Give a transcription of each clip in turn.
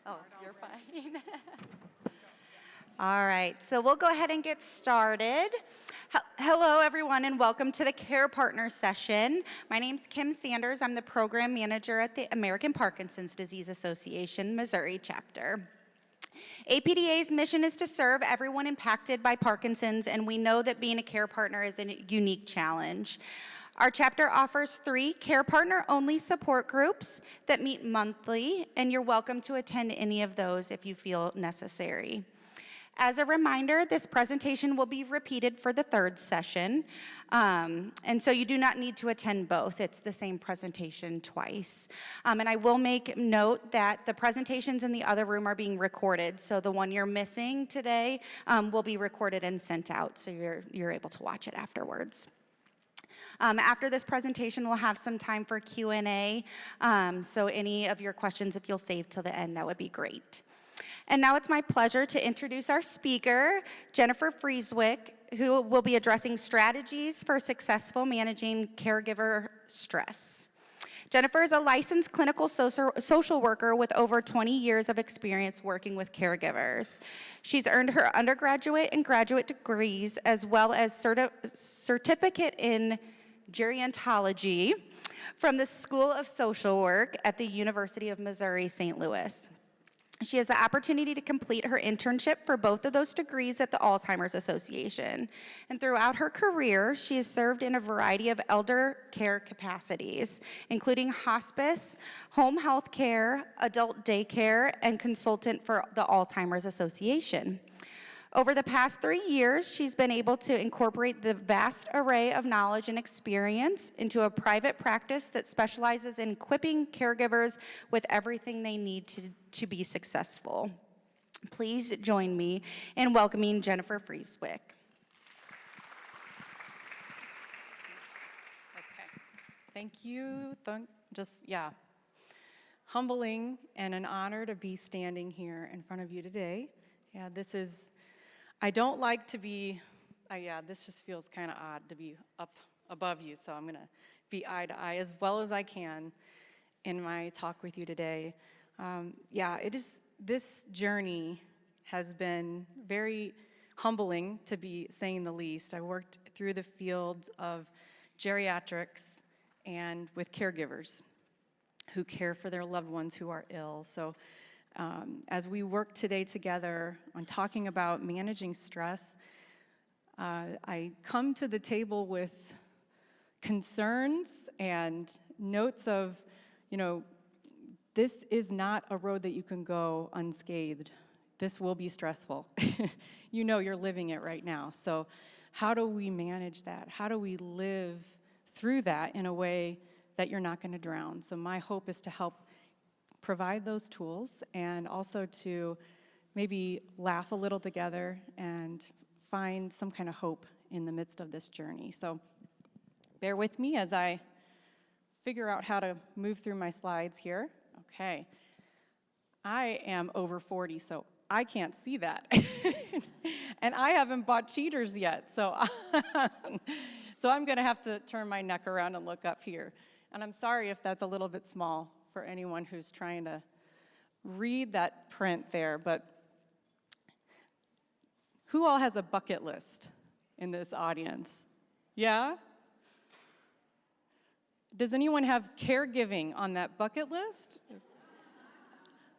Oh, you're fine. All right, so we'll go ahead and get started. Hello, everyone, and welcome to the Care Partner session. My name's Kim Sanders. I'm the program manager at the American Parkinson's Disease Association, Missouri chapter. APDA's mission is to serve everyone impacted by Parkinson's, and we know that being a care partner is a unique challenge. Our chapter offers 3 care partner-only support groups that meet monthly, and you're welcome to attend any of those if you feel necessary. As a reminder, this presentation will be repeated for the 3rd session, and so you do not need to attend both. It's the same presentation twice. And I will make note that the presentations in the other room are being recorded, so the one you're missing today will be recorded and sent out, so you're able to watch it afterwards. After this presentation, we'll have some time for Q&A, so any of your questions, if you'll save till the end, that would be great. And now it's my pleasure to introduce our speaker, Jennifer Frieswick, who will be addressing strategies for successful managing caregiver stress. Jennifer is a licensed clinical social worker with over 20 years of experience working with caregivers. She's earned her undergraduate and graduate degrees, as well as certificate in gerontology from the School of Social Work at the University of Missouri, St. Louis. She has the opportunity to complete her internship for both of those degrees at the Alzheimer's Association. And throughout her career, she has served in a variety of elder care capacities, including hospice, home health care, adult daycare, and consultant for the Alzheimer's Association. Over the past 3 years, she's been able to incorporate the vast array of knowledge and experience into a private practice that specializes in equipping caregivers with everything they need to be successful. Please join me in welcoming Jennifer Frieswick. Okay, thank you. Humbling and an honor to be standing here in front of you today. Yeah, I don't like to be, this just feels kind of odd to be up above you, so I'm going to be eye to eye as well as I can in my talk with you today. This journey has been very humbling, to be saying the least. I worked through the fields of geriatrics and with caregivers who care for their loved ones who are ill. So as we work today together on talking about managing stress, I come to the table with concerns and notes of, this is not a road that you can go unscathed. This will be stressful. You're living it right now. So how do we manage that? How do we live through that in a way that you're not going to drown? So my hope is to help provide those tools and also to maybe laugh a little together and find some kind of hope in the midst of this journey. So bear with me as I figure out how to move through my slides here. Okay. I am over 40, so I can't see that. And I haven't bought cheaters yet, so I'm going to have to turn my neck around and look up here. And I'm sorry if that's a little bit small for anyone who's trying to read that print there, but who all has a bucket list in this audience? Yeah? Does anyone have caregiving on that bucket list?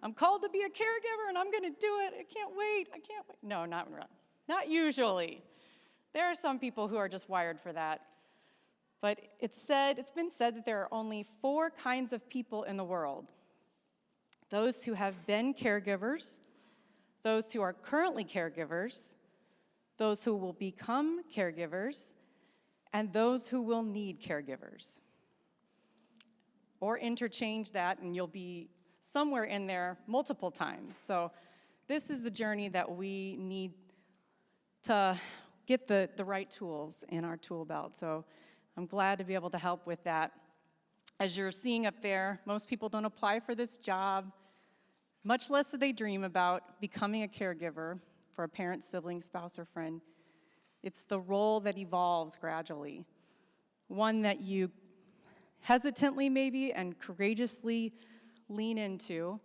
I'm called to be a caregiver and I'm going to do it. I can't wait. No, not usually. There are some people who are just wired for that. But it's been said that there are only 4 kinds of people in the world. Those who have been caregivers, those who are currently caregivers, those who will become caregivers, and those who will need caregivers. Or interchange that and you'll be somewhere in there multiple times. So this is a journey that we need to get the right tools in our tool belt. So I'm glad to be able to help with that. As you're seeing up there, most people don't apply for this job, much less do they dream about becoming a caregiver for a parent, sibling, spouse, or friend. It's the role that evolves gradually, one that you hesitantly maybe and courageously lean into.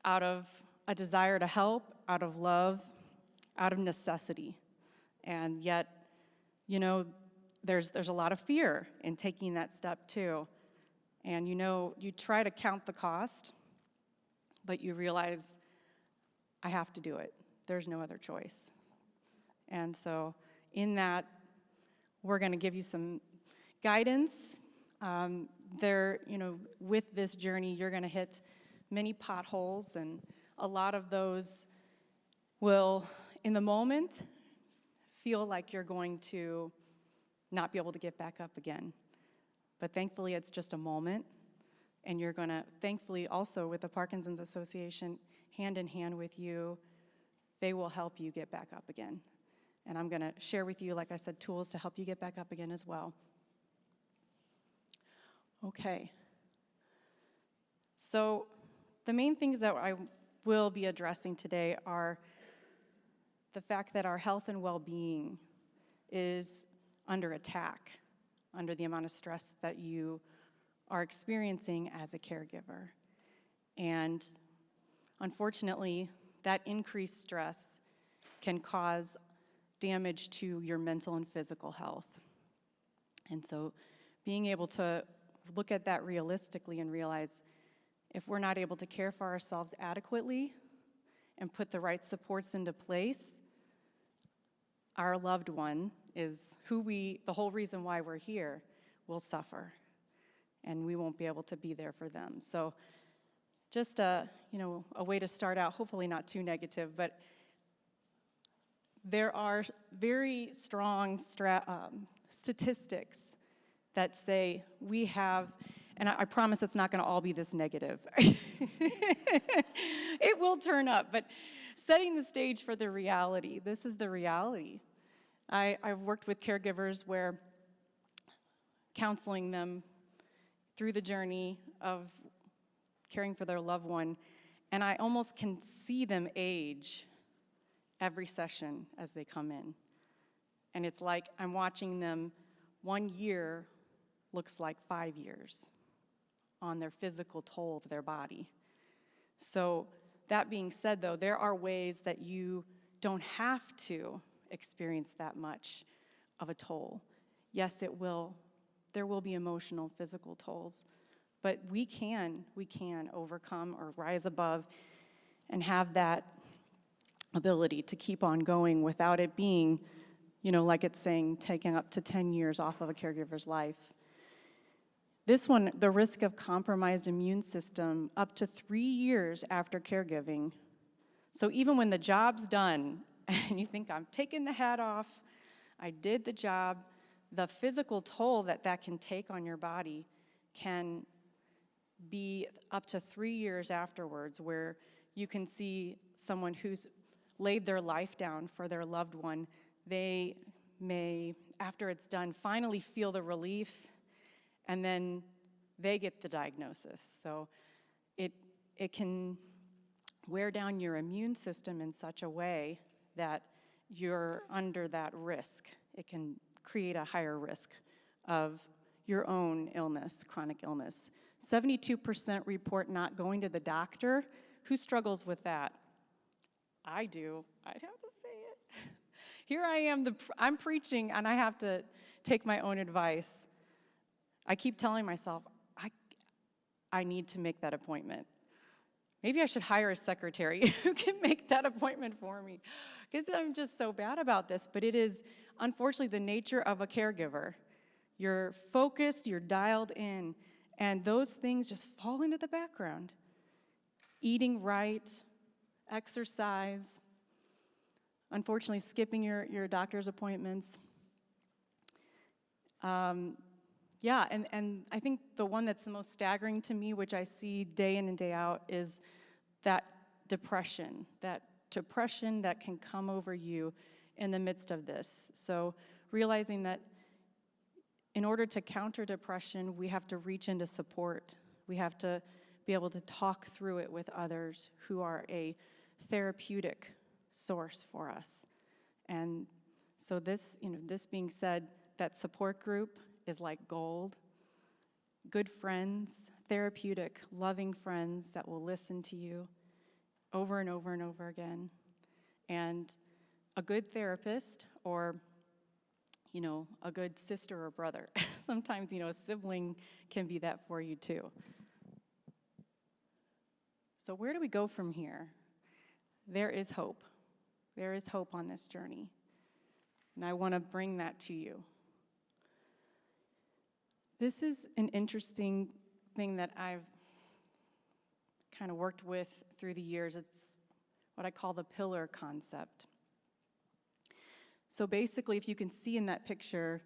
out of a desire to help, out of love, out of necessity. And yet, you know, there's a lot of fear in taking that step too. And you know, you try to count the cost, but you realize, I have to do it. There's no other choice. And so in that, we're going to give you some guidance. You know, with this journey, you're going to hit many potholes, and a lot of those will, in the moment, feel like you're going to not be able to get back up again. But thankfully, it's just a moment, and you're going to, thankfully, also with the Parkinson's Association, hand in hand with you, they will help you get back up again. And I'm going to share with you, like I said, tools to help you get back up again as well. Okay. So the main things that I will be addressing today are the fact that our health and well-being is under attack, under the amount of stress that you are experiencing as a caregiver. And unfortunately, that increased stress can cause damage to your mental and physical health. And so being able to look at that realistically and realize if we're not able to care for ourselves adequately and put the right supports into place, our loved one is the whole reason why we're here, will suffer, and we won't be able to be there for them. So just a way to start out, hopefully not too negative, but there are very strong statistics that say we have, and I promise it's not going to all be this negative. It will turn up, but setting the stage for the reality, this is the reality. I've worked with caregivers where counseling them through the journey of caring for their loved one, and I almost can see them age every session as they come in. And it's like I'm watching them. 1 year looks like 5 years on their physical toll of their body. So that being said, though, there are ways that you don't have to experience that much of a toll. Yes, there will be emotional, physical tolls, but we can overcome or rise above and have that ability to keep on going without it being, like it's saying, taking up to 10 years off of a caregiver's life. This one, the risk of compromised immune system, up to 3 years after caregiving. So even when the job's done, and you think, I'm taking the hat off, I did the job, the physical toll that can take on your body can be up to 3 years afterwards, where you can see someone who's laid their life down for their loved one. They may, after it's done, finally feel the relief, and then they get the diagnosis. So it can wear down your immune system in such a way that you're under that risk. It can create a higher risk of your own illness, chronic illness. 72% report not going to the doctor. Who struggles with that? I do. I'd have to say it. Here I am, I'm preaching, and I have to take my own advice. I keep telling myself, I need to make that appointment. Maybe I should hire a secretary who can make that appointment for me, because I'm just so bad about this. But it is, unfortunately, the nature of a caregiver. You're focused, you're dialed in, and those things just fall into the background. Eating right, exercise, unfortunately skipping your doctor's appointments. And I think the one that's the most staggering to me, which I see day in and day out, is that depression that can come over you in the midst of this. So realizing that in order to counter depression, we have to reach into support. We have to be able to talk through it with others who are a therapeutic source for us. And so this being said, that support group is like gold. Good friends, therapeutic, loving friends that will listen to you over and over and over again. And a good therapist, or a good sister or brother. Sometimes, a sibling can be that for you too. So where do we go from here? There is hope. There is hope on this journey. And I want to bring that to you. This is an interesting thing that I've kind of worked with through the years. It's what I call the pillar concept. So basically, if you can see in that picture,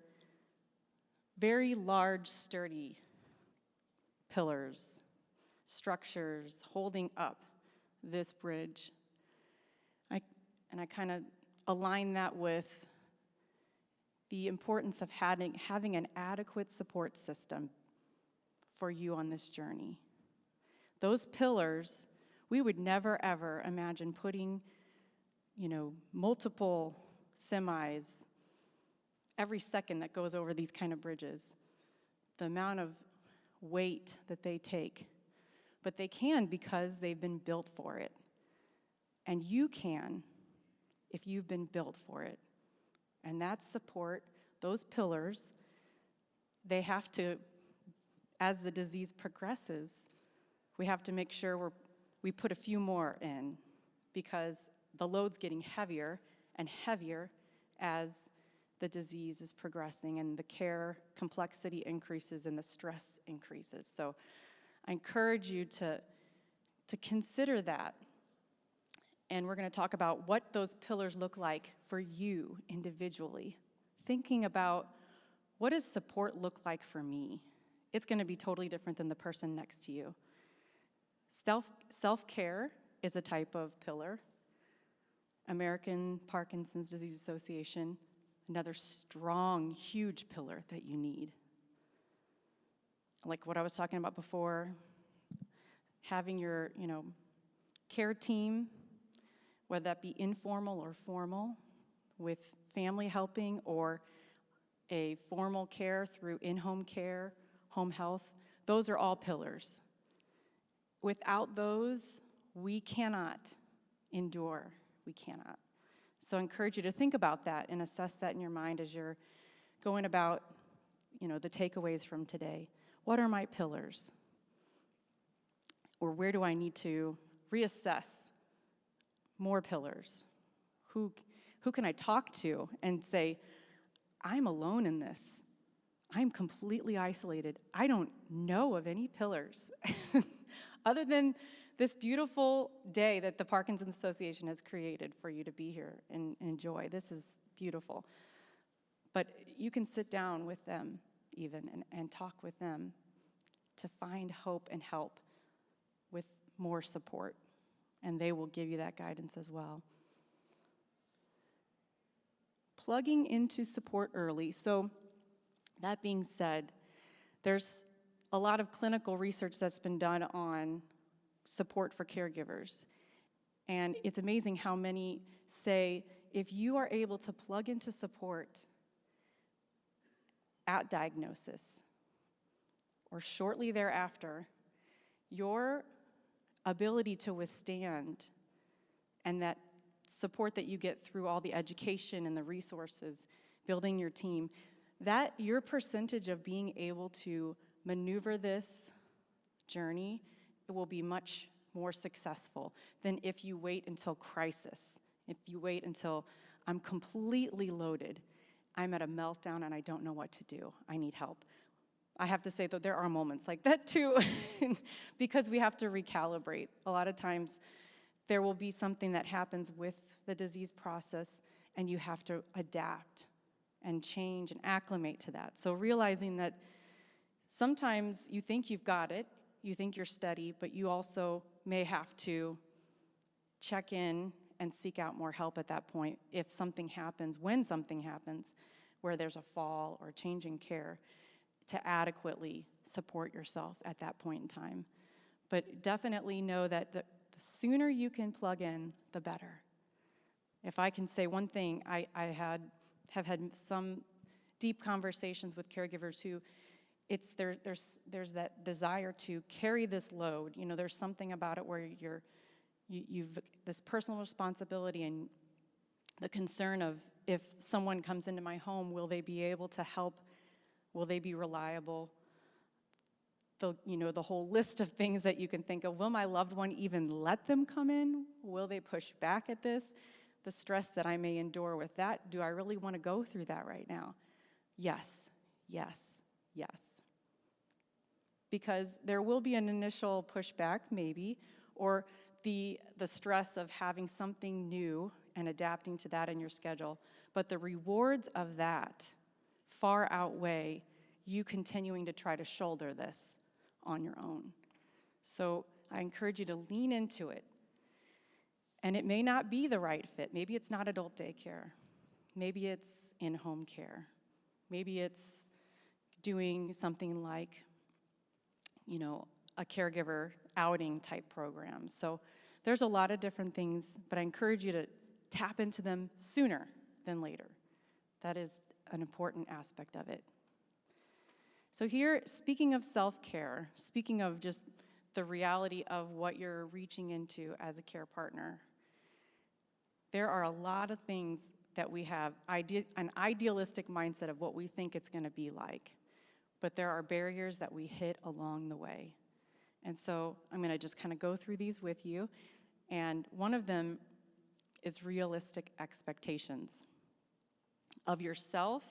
very large, sturdy pillars, structures holding up this bridge. I kind of align that with the importance of having an adequate support system for you on this journey. Those pillars, we would never, ever imagine putting, multiple semis every second that goes over these kind of bridges. The amount of weight that they take. But they can because they've been built for it. And you can if you've been built for it. And that support, those pillars, they have to, as the disease progresses, we have to make sure we put a few more in, because the load's getting heavier and heavier as the disease is progressing and the care complexity increases and the stress increases. So I encourage you to consider that. And we're going to talk about what those pillars look like for you individually. Thinking about, what does support look like for me? It's going to be totally different than the person next to you. Self-care is a type of pillar. American Parkinson's Disease Association, another strong, huge pillar that you need. Like what I was talking about before, having your, care team, whether that be informal or formal, with family helping, or a formal care through in-home care, home health, those are all pillars. Without those, we cannot endure. We cannot. So I encourage you to think about that and assess that in your mind as you're going about, the takeaways from today. What are my pillars? Or where do I need to reassess more pillars? Who can I talk to and say, I'm alone in this. I'm completely isolated. I don't know of any pillars other than this beautiful day that the Parkinson's Association has created for you to be here and enjoy. This is beautiful. But you can sit down with them even and talk with them to find hope and help with more support. And they will give you that guidance as well. Plugging into support early. So that being said, there's a lot of clinical research that's been done on support for caregivers. And it's amazing how many say, if you are able to plug into support at diagnosis or shortly thereafter, your ability to withstand and that support that you get through all the education and the resources, building your team, that your percentage of being able to maneuver this journey, it will be much more successful than if you wait until crisis. If you wait until I'm completely loaded, I'm at a meltdown and I don't know what to do. I need help. I have to say that there are moments like that too, because we have to recalibrate. A lot of times there will be something that happens with the disease process and you have to adapt and change and acclimate to that. So realizing that sometimes you think you've got it, you think you're steady, but you also may have to check in and seek out more help at that point if something happens, when something happens, where there's a fall or change in care, to adequately support yourself at that point in time. But definitely know that the sooner you can plug in, the better. If I can say one thing, I have had some deep conversations with caregivers who there's that desire to carry this load. There's something about it where you've this personal responsibility and the concern of, if someone comes into my home, will they be able to help? Will they be reliable? The whole list of things that you can think of. Will my loved one even let them come in? Will they push back at this? The stress that I may endure with that, do I really want to go through that right now? Yes, yes, yes. Because there will be an initial pushback, maybe, or the stress of having something new and adapting to that in your schedule. But the rewards of that far outweigh you continuing to try to shoulder this on your own. So I encourage you to lean into it. And it may not be the right fit. Maybe it's not adult daycare. Maybe it's in-home care. Maybe it's doing something like, a caregiver outing type program. So there's a lot of different things, but I encourage you to tap into them sooner than later. That is an important aspect of it. So here, speaking of self-care, speaking of just the reality of what you're reaching into as a care partner, there are a lot of things that we have, an idealistic mindset of what we think it's going to be like, but there are barriers that we hit along the way. And so I'm going to just kind of go through these with you, and one of them is realistic expectations of yourself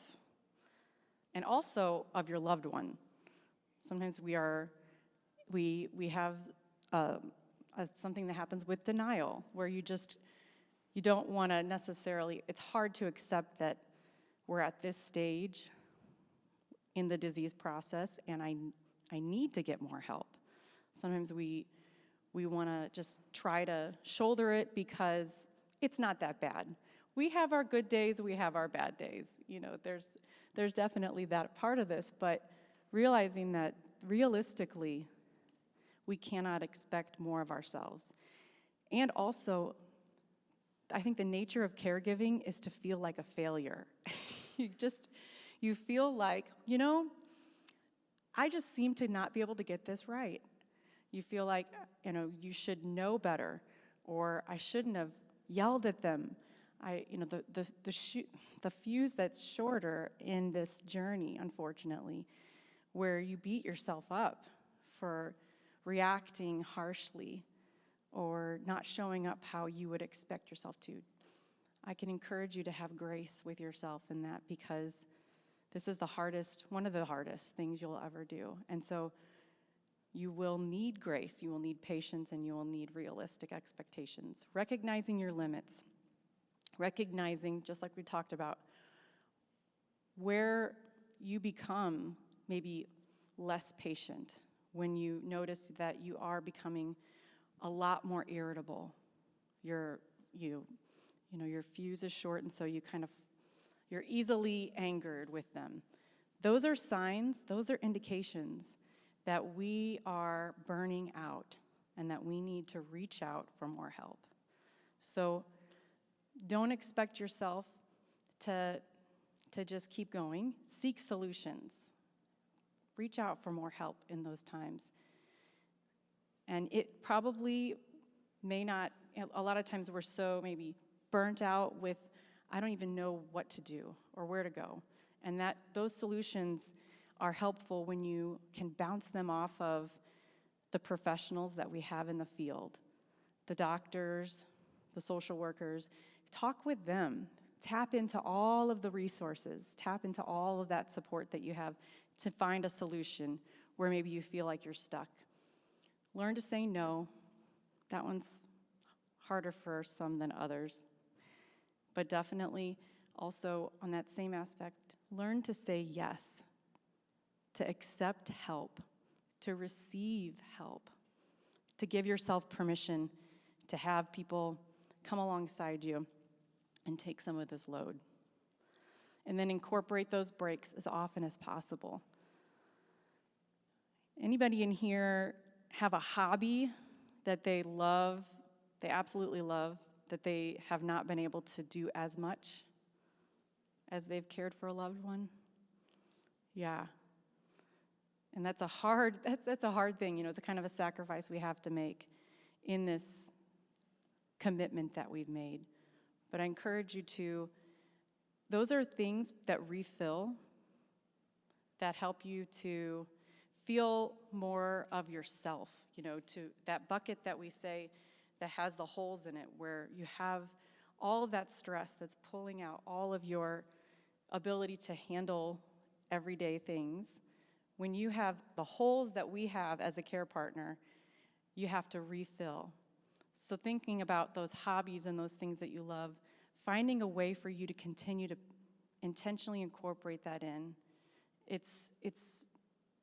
and also of your loved one. Sometimes we have something that happens with denial, where you don't want to necessarily, it's hard to accept that we're at this stage in the disease process and I need to get more help. Sometimes we want to just try to shoulder it because it's not that bad. We have our good days, we have our bad days. There's definitely that part of this, but realizing that realistically, we cannot expect more of ourselves. And also, I think the nature of caregiving is to feel like a failure. You feel like, I just seem to not be able to get this right. You feel like, you should know better, or I shouldn't have yelled at them. The fuse that's shorter in this journey, unfortunately, where you beat yourself up for reacting harshly or not showing up how you would expect yourself to. I can encourage you to have grace with yourself in that, because this is one of the hardest things you'll ever do. And so you will need grace, you will need patience, and you will need realistic expectations. Recognizing your limits. Recognizing, just like we talked about, where you become maybe less patient when you notice that you are becoming a lot more irritable. Your fuse is short, and so you're easily angered with them. Those are signs, those are indications that we are burning out and that we need to reach out for more help. So don't expect yourself to just keep going. Seek solutions. Reach out for more help in those times. And it probably may not, a lot of times we're so maybe burnt out with, I don't even know what to do or where to go. And those solutions are helpful when you can bounce them off of the professionals that we have in the field, the doctors, the social workers. Talk with them. Tap into all of the resources. Tap into all of that support that you have to find a solution where maybe you feel like you're stuck. Learn to say no. That one's harder for some than others. But definitely also on that same aspect, learn to say yes, to accept help, to receive help, to give yourself permission to have people come alongside you and take some of this load. And then incorporate those breaks as often as possible. Anybody in here have a hobby that they love, they absolutely love, that they have not been able to do as much as they've cared for a loved one? Yeah. And that's a hard thing, it's a kind of a sacrifice we have to make in this commitment that we've made. But I encourage you to, those are things that refill, that help you to feel more of yourself, to that bucket that we say that has the holes in it, where you have all of that stress that's pulling out all of your ability to handle everyday things. When you have the holes that we have as a care partner, you have to refill. So thinking about those hobbies and those things that you love, finding a way for you to continue to intentionally incorporate that in, it's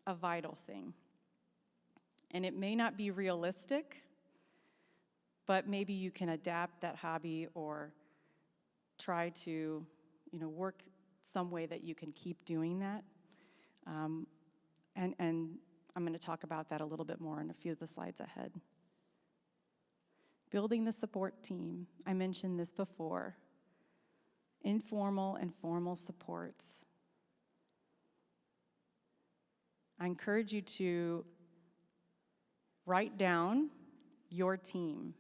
a vital thing. And it may not be realistic, but maybe you can adapt that hobby or try to, work some way that you can keep doing that. And I'm going to talk about that a little bit more in a few of the slides ahead. Building the support team. I mentioned this before. Informal and formal supports. I encourage you to write down your team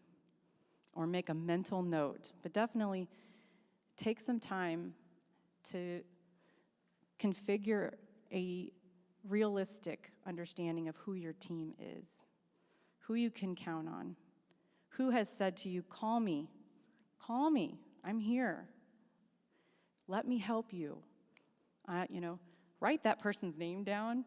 or make a mental note, but definitely take some time to configure a realistic understanding of who your team is, who you can count on, who has said to you, call me, I'm here, let me help you. Write that person's name down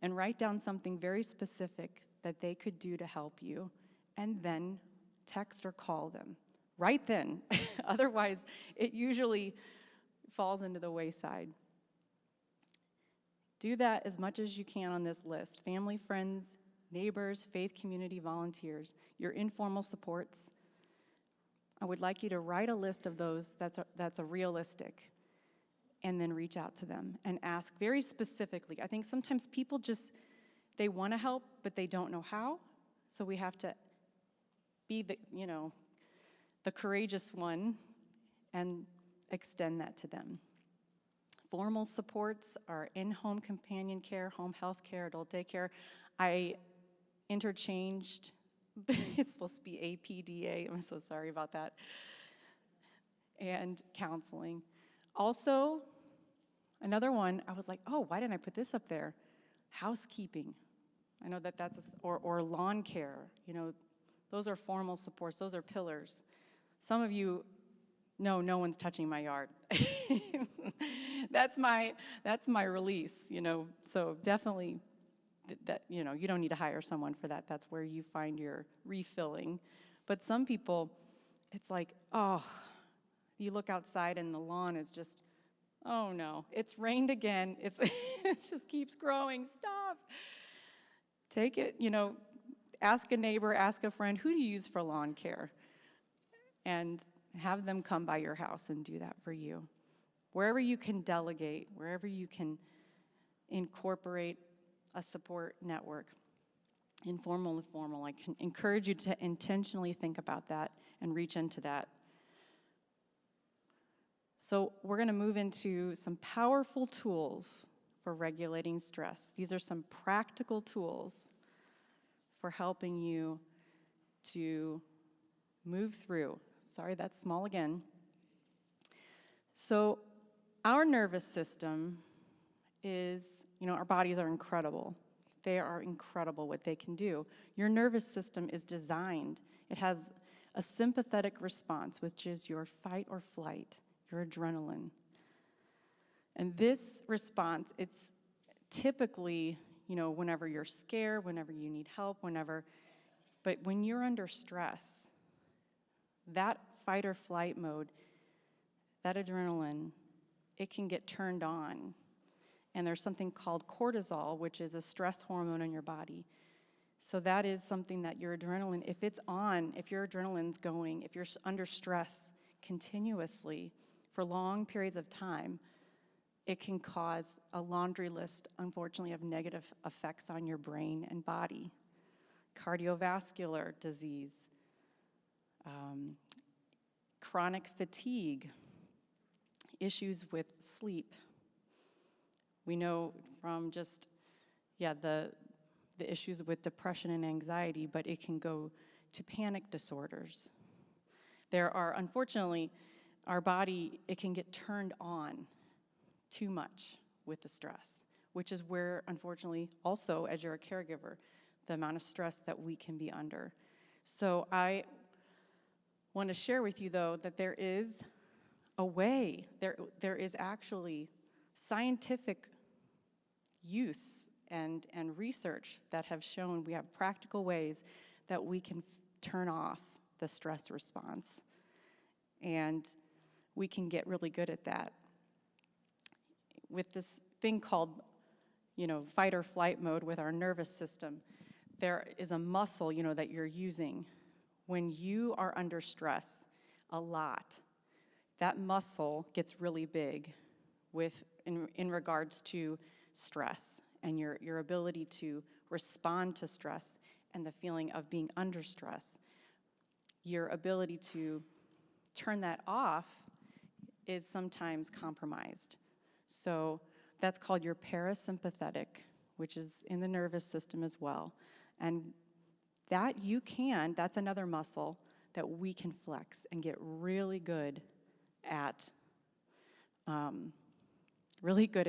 and write down something very specific that they could do to help you, and then text or call them right then. Otherwise, it usually falls into the wayside. Do that as much as you can on this list. Family, friends, neighbors, faith community, volunteers, your informal supports. I would like you to write a list of those that's a realistic, and then reach out to them and ask very specifically. I think sometimes people they want to help, but they don't know how. So we have to be the courageous one and extend that to them. Formal supports are in-home companion care, home health care, adult daycare. I interchanged, it's supposed to be APDA, I'm so sorry about that, and counseling. Also, another one, I was like, oh, why didn't I put this up there? Housekeeping. I know that's, or lawn care, those are formal supports, those are pillars. Some of you know no one's touching my yard. That's my release, so definitely that, you don't need to hire someone for that. That's where you find your refilling. But some people, it's like, oh, you look outside and the lawn is just, oh no, it's rained again. It just keeps growing, stop. Take it, ask a neighbor, ask a friend, who do you use for lawn care? And have them come by your house and do that for you. Wherever you can delegate, wherever you can incorporate a support network, informal and formal, I can encourage you to intentionally think about that and reach into that. So we're going to move into some powerful tools for regulating stress. These are some practical tools for helping you to move through. Sorry, that's small again. So our nervous system is, our bodies are incredible. They are incredible what they can do. Your nervous system is designed. It has a sympathetic response, which is your fight or flight, your adrenaline. And this response, it's typically, whenever you're scared, whenever you need help, but when you're under stress, that fight or flight mode, that adrenaline, it can get turned on. And there's something called cortisol, which is a stress hormone in your body. So that is something that your adrenaline, if it's on, if your adrenaline's going, if you're under stress continuously for long periods of time, it can cause a laundry list, unfortunately, of negative effects on your brain and body. Cardiovascular disease, chronic fatigue, issues with sleep. We know from just, the issues with depression and anxiety, but it can go to panic disorders. There are, unfortunately, our body, it can get turned on too much with the stress, which is where, unfortunately, also, as you're a caregiver, the amount of stress that we can be under. So I want to share with you, though, that there is a way, there is actually scientific use and research that have shown we have practical ways that we can turn off the stress response. And we can get really good at that. With this thing called, fight or flight mode with our nervous system, there is a muscle, that you're using. When you are under stress a lot, that muscle gets really big in regards to stress and your ability to respond to stress and the feeling of being under stress. Your ability to turn that off is sometimes compromised. So that's called your parasympathetic, which is in the nervous system as well. And that's another muscle that we can flex and get really good at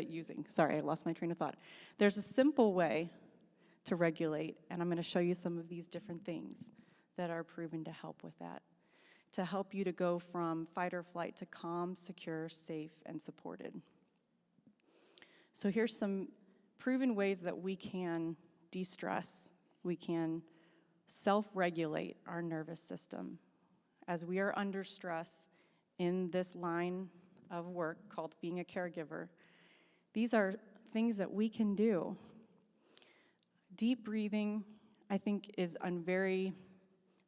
using. Sorry, I lost my train of thought. There's a simple way to regulate, and I'm going to show you some of these different things that are proven to help with that, to help you to go from fight or flight to calm, secure, safe, and supported. So here's some proven ways that we can de-stress. We can self-regulate our nervous system. As we are under stress in this line of work called being a caregiver, these are things that we can do. Deep breathing, I think, is a very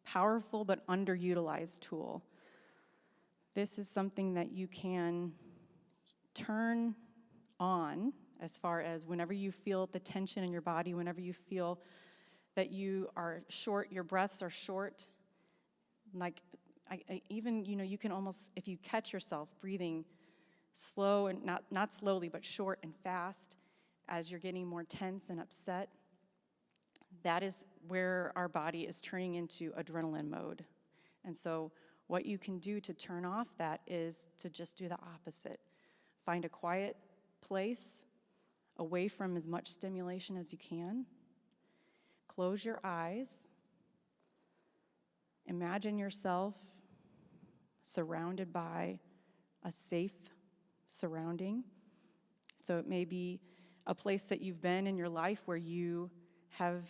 powerful but underutilized tool. This is something that you can turn on as far as whenever you feel the tension in your body, whenever you feel that you are short, your breaths are short, like even, you can almost, if you catch yourself breathing slow and not slowly, but short and fast as you're getting more tense and upset, that is where our body is turning into adrenaline mode. And so what you can do to turn off that is to just do the opposite. Find a quiet place away from as much stimulation as you can. Close your eyes. Imagine yourself surrounded by a safe surrounding. So it may be a place that you've been in your life where you have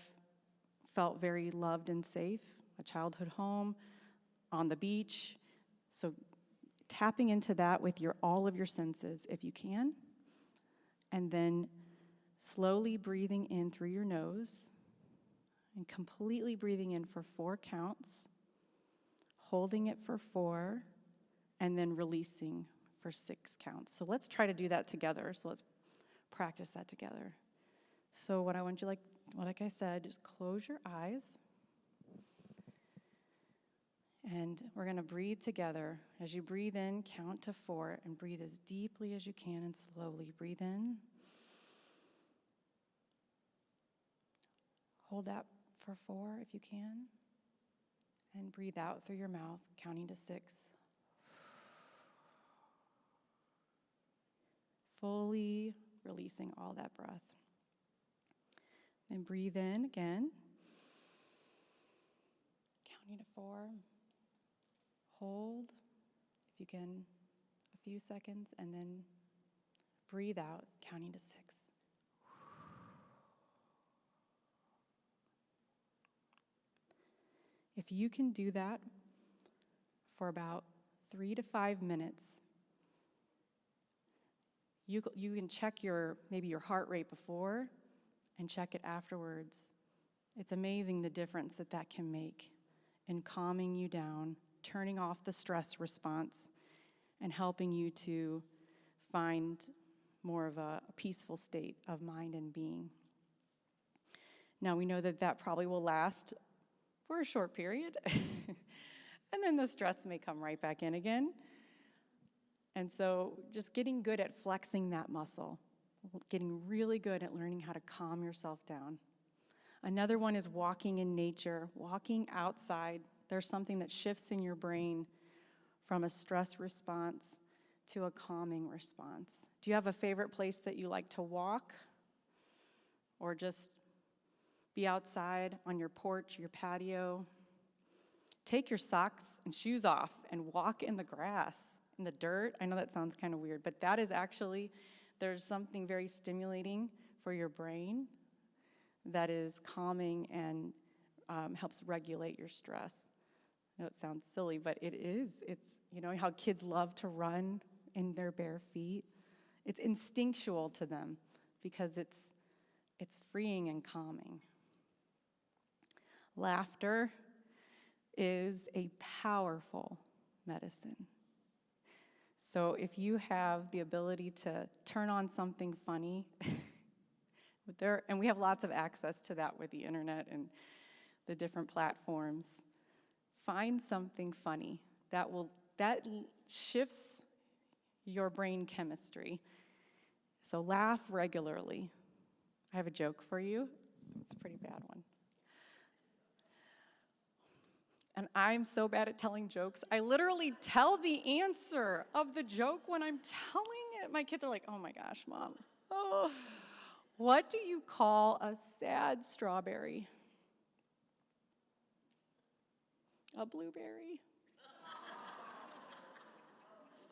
felt very loved and safe, a childhood home, on the beach. So tapping into that with all of your senses if you can, and then slowly breathing in through your nose and completely breathing in for 4 counts, holding it for 4, and then releasing for 6 counts. So let's try to do that together. So let's practice that together. So what I want you, like I said, just close your eyes. And we're going to breathe together. As you breathe in, count to 4 and breathe as deeply as you can and slowly. Breathe in. Hold that for 4 if you can. And breathe out through your mouth, counting to 6. Fully releasing all that breath. Then breathe in again. Counting to 4. Hold, if you can, a few seconds, and then breathe out, counting to 6. If you can do that for about 3 to 5 minutes, you can check maybe your heart rate before and check it afterwards. It's amazing the difference that can make in calming you down, turning off the stress response, and helping you to find more of a peaceful state of mind and being. Now, we know that probably will last for a short period, and then the stress may come right back in again. And so just getting good at flexing that muscle, getting really good at learning how to calm yourself down. Another one is walking in nature, walking outside. There's something that shifts in your brain from a stress response to a calming response. Do you have a favorite place that you like to walk? Or just be outside on your porch, your patio? Take your socks and shoes off and walk in the grass, in the dirt. I know that sounds kind of weird, but that is actually, there's something very stimulating for your brain that is calming and helps regulate your stress. I know it sounds silly, but it is. It's, you know, how kids love to run in their bare feet. It's instinctual to them because it's freeing and calming. Laughter is a powerful medicine. So if you have the ability to turn on something funny, and we have lots of access to that with the internet and the different platforms, find something funny that shifts your brain chemistry. So laugh regularly. I have a joke for you. It's a pretty bad one. And I'm so bad at telling jokes. I literally tell the answer of the joke when I'm telling it. My kids are like, oh my gosh, Mom. Oh. What do you call a sad strawberry? A blueberry.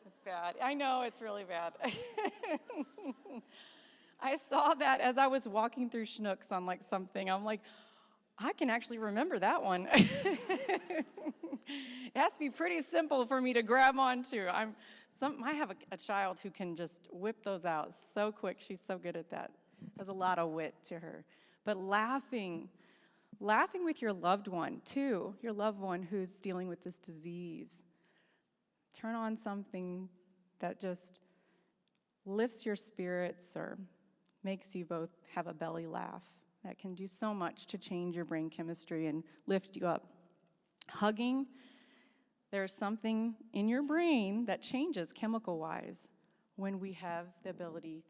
It's bad. I know, it's really bad. I saw that as I was walking through Schnucks on like something. I'm like, I can actually remember that one. It has to be pretty simple for me to grab onto. I have a child who can just whip those out so quick. She's so good at that. Has a lot of wit to her. But laughing with your loved one too, your loved one who's dealing with this disease. Turn on something that just lifts your spirits or makes you both have a belly laugh. That can do so much to change your brain chemistry and lift you up. Hugging, there's something in your brain that changes chemical-wise when we have the ability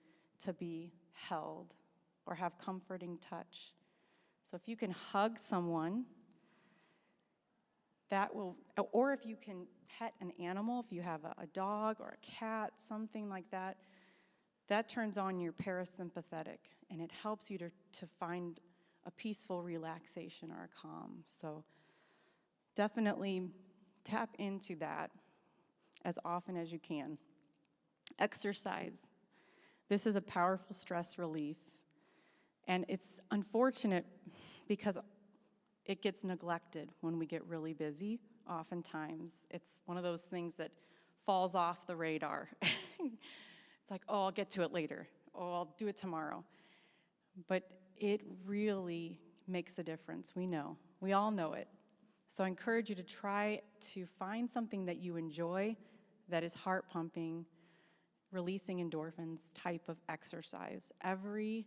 to be held or have comforting touch. So if you can hug someone, that will, or if you can pet an animal, if you have a dog or a cat, something like that, that turns on your parasympathetic, and it helps you to find a peaceful relaxation or a calm. So definitely tap into that as often as you can. Exercise. This is a powerful stress relief, and it's unfortunate because it gets neglected when we get really busy. Oftentimes, it's one of those things that falls off the radar. It's like, oh, I'll get to it later. Oh, I'll do it tomorrow. But it really makes a difference. We know. We all know it. So I encourage you to try to find something that you enjoy that is heart-pumping, releasing endorphins type of exercise. Every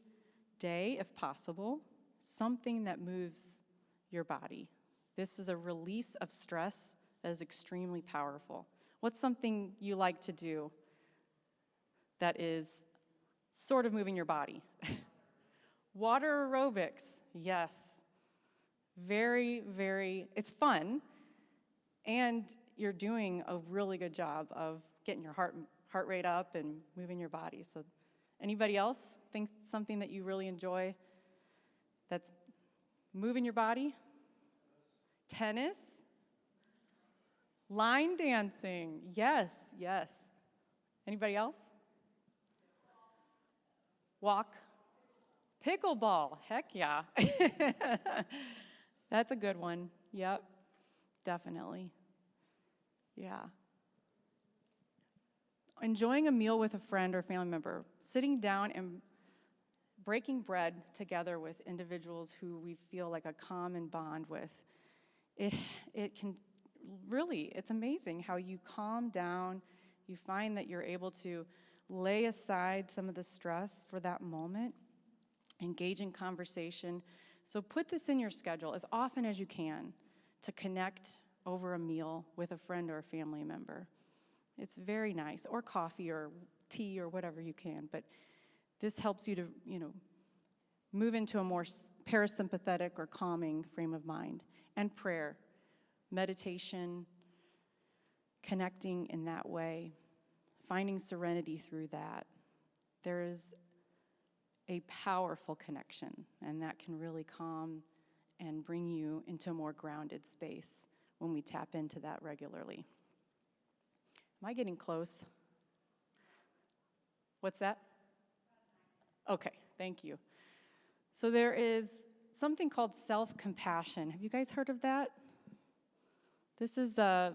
day, if possible, something that moves your body. This is a release of stress that is extremely powerful. What's something you like to do that is sort of moving your body? Water aerobics, yes. Very, very, it's fun, and you're doing a really good job of getting your heart rate up and moving your body. So anybody else think something that you really enjoy that's moving your body? Tennis? Line dancing, yes, yes. Anybody else? Walk. Pickleball, heck yeah. That's a good one. Yep, definitely. Yeah. Enjoying a meal with a friend or family member, sitting down and breaking bread together with individuals who we feel like a common bond with. It can really, it's amazing how you calm down, you find that you're able to lay aside some of the stress for that moment, engage in conversation. So put this in your schedule as often as you can to connect over a meal with a friend or a family member. It's very nice, or coffee or tea or whatever you can, but this helps you to, move into a more parasympathetic or calming frame of mind. And prayer, meditation, connecting in that way, finding serenity through that, there is a powerful connection, and that can really calm and bring you into a more grounded space when we tap into that regularly. Am I getting close? What's that? Okay, thank you. So there is something called self-compassion. Have you guys heard of that? This is a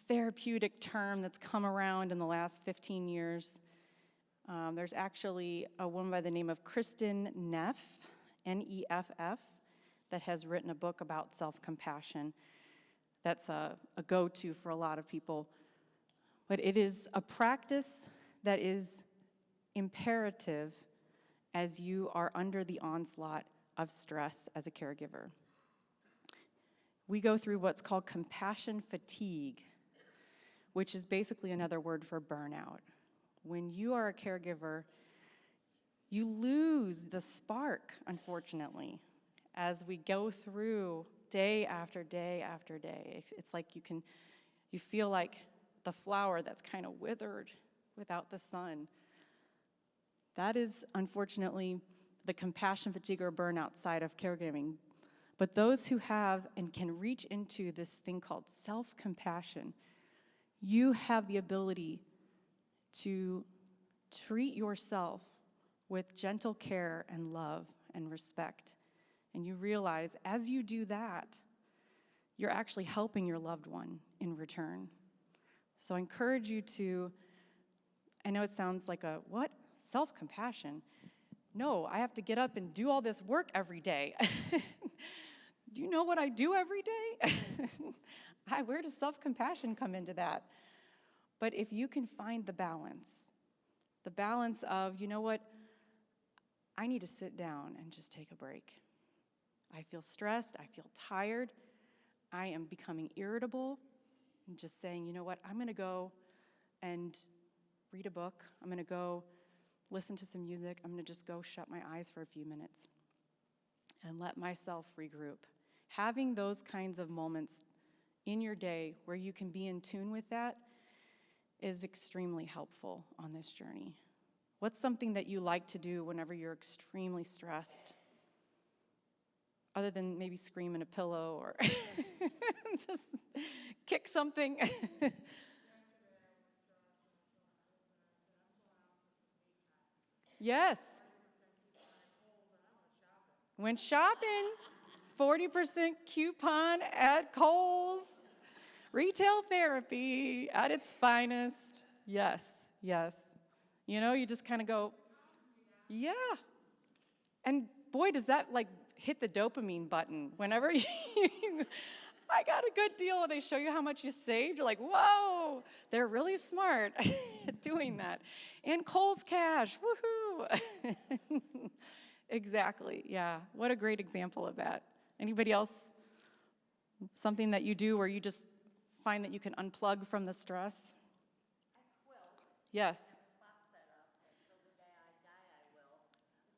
therapeutic term that's come around in the last 15 years. There's actually a woman by the name of Kristen Neff, N-E-F-F, that has written a book about self-compassion. That's a go-to for a lot of people. But it is a practice that is imperative as you are under the onslaught of stress as a caregiver. We go through what's called compassion fatigue, which is basically another word for burnout. When you are a caregiver, you lose the spark, unfortunately, as we go through day after day after day. It's like you feel like the flower that's kind of withered without the sun. That is, unfortunately, the compassion fatigue or burnout side of caregiving. But those who have and can reach into this thing called self-compassion, you have the ability to treat yourself with gentle care and love and respect. And you realize as you do that, you're actually helping your loved one in return. So I encourage you to, I know it sounds like a, what? Self-compassion? No, I have to get up and do all this work every day. Do you know what I do every day? Where does self-compassion come into that? But if you can find the balance of, you know what, I need to sit down and just take a break. I feel stressed, I feel tired, I am becoming irritable, and just saying, you know what, I'm gonna go and read a book, I'm gonna go listen to some music, I'm gonna just go shut my eyes for a few minutes and let myself regroup. Having those kinds of moments in your day where you can be in tune with that is extremely helpful on this journey. What's something that you like to do whenever you're extremely stressed? Other than maybe scream in a pillow or just kick something. Yes. Went shopping. 40% coupon at Kohl's. Retail therapy at its finest. Yes, yes. You know, you just kind of go, yeah. And boy, does that like hit the dopamine button whenever you, I got a good deal. They show you how much you saved. You're like, whoa, they're really smart at doing that. And Kohl's Cash, woohoo. Exactly, yeah. What a great example of that. Anybody else? Something that you do where you just find that you can unplug from the stress? I quilt. Yes. Spot set up, and so the day I die I will.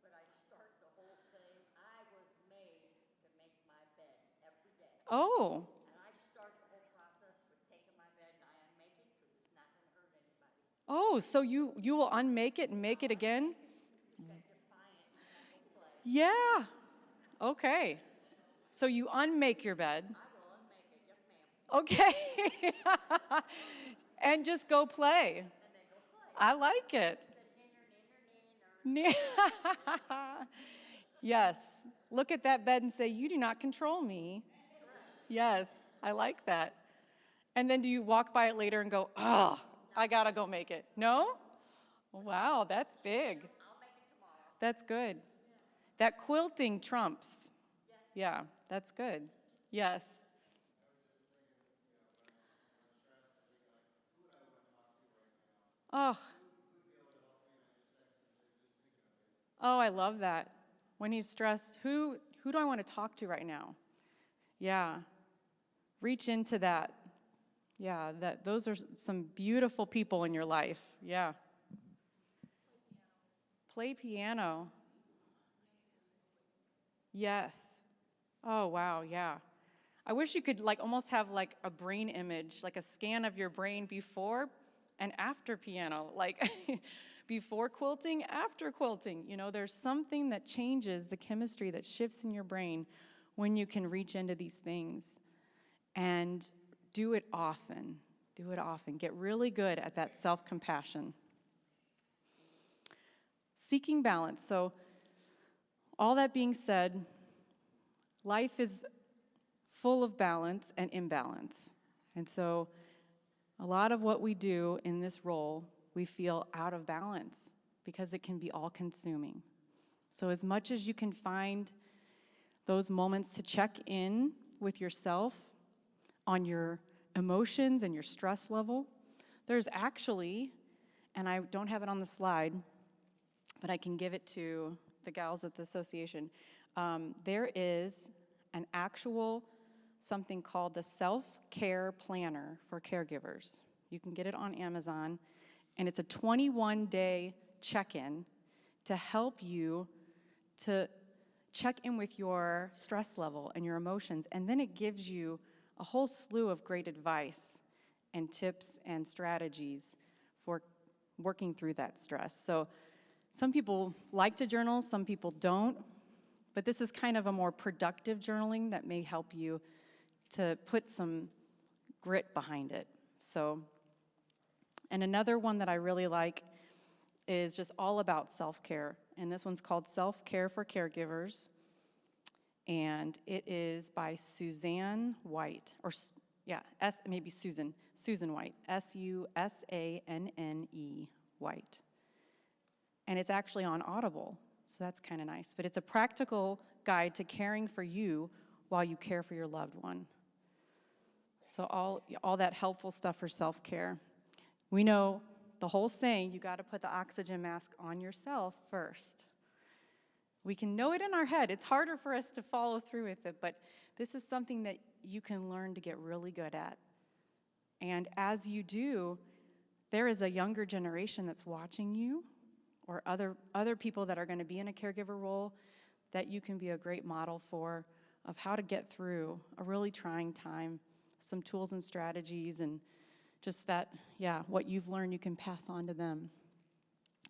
But I start the whole thing. I was made to make my bed every day. Oh, And I start the whole process with taking my bed and I unmake it because it's not going to hurt anybody. oh, so you will unmake it and make it again? Just got defiant and I go play. Yeah. Okay. So you unmake your bed. I will unmake it, yes ma'am. Okay. And just go play. And then go play. I like it. The ninner, ninner, ninner. Yes. Look at that bed and say, you do not control me. Yes, I like that. And then do you walk by it later and go, oh, I gotta go make it? No? Wow, that's big. I'll make it tomorrow. That's good. That quilting trumps. Yeah, that's good. Yes. Oh. Oh, I love that. When he's stressed, who do I want to talk to right now? Yeah. Reach into that. Yeah, those are some beautiful people in your life. Yeah. Play piano. Yes. Oh, wow, yeah. I wish you could like almost have like a brain image, like a scan of your brain before and after piano, like before quilting, after quilting. You know, there's something that changes the chemistry that shifts in your brain when you can reach into these things. And do it often. Do it often. Get really good at that self-compassion. Seeking balance. So, all that being said, life is full of balance and imbalance. And so, a lot of what we do in this role, we feel out of balance because it can be all-consuming. So, as much as you can find those moments to check in with yourself on your emotions and your stress level, there's actually, and I don't have it on the slide, but I can give it to the gals at the association. There is an actual something called the Self-Care Planner for caregivers. You can get it on Amazon, and it's a 21-day check-in to help you to check in with your stress level and your emotions, and then it gives you a whole slew of great advice and tips and strategies for working through that stress. So some people like to journal, some people don't, but this is kind of a more productive journaling that may help you to put some grit behind it. So, and another one that I really like is just all about self-care, and this one's called Self-Care for Caregivers. And it is by Suzanne White, or maybe Susan White, Susanne White. And it's actually on Audible, so that's kind of nice. But it's a practical guide to caring for you while you care for your loved one. So all that helpful stuff for self-care. We know the whole saying, you got to put the oxygen mask on yourself first. We can know it in our head. It's harder for us to follow through with it, but this is something that you can learn to get really good at. And as you do, there is a younger generation that's watching you, or other people that are going to be in a caregiver role that you can be a great model for of how to get through a really trying time, some tools and strategies, and just that, what you've learned you can pass on to them.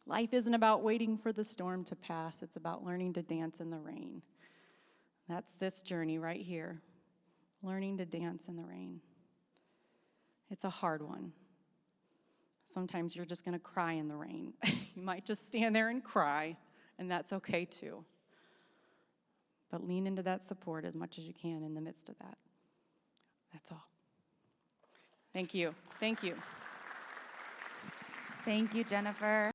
Life isn't about waiting for the storm to pass. It's about learning to dance in the rain. That's this journey right here, learning to dance in the rain. It's a hard one. Sometimes you're just going to cry in the rain. You might just stand there and cry, and that's okay too. But lean into that support as much as you can in the midst of that. That's all. Thank you. Thank you. Thank you, Jennifer.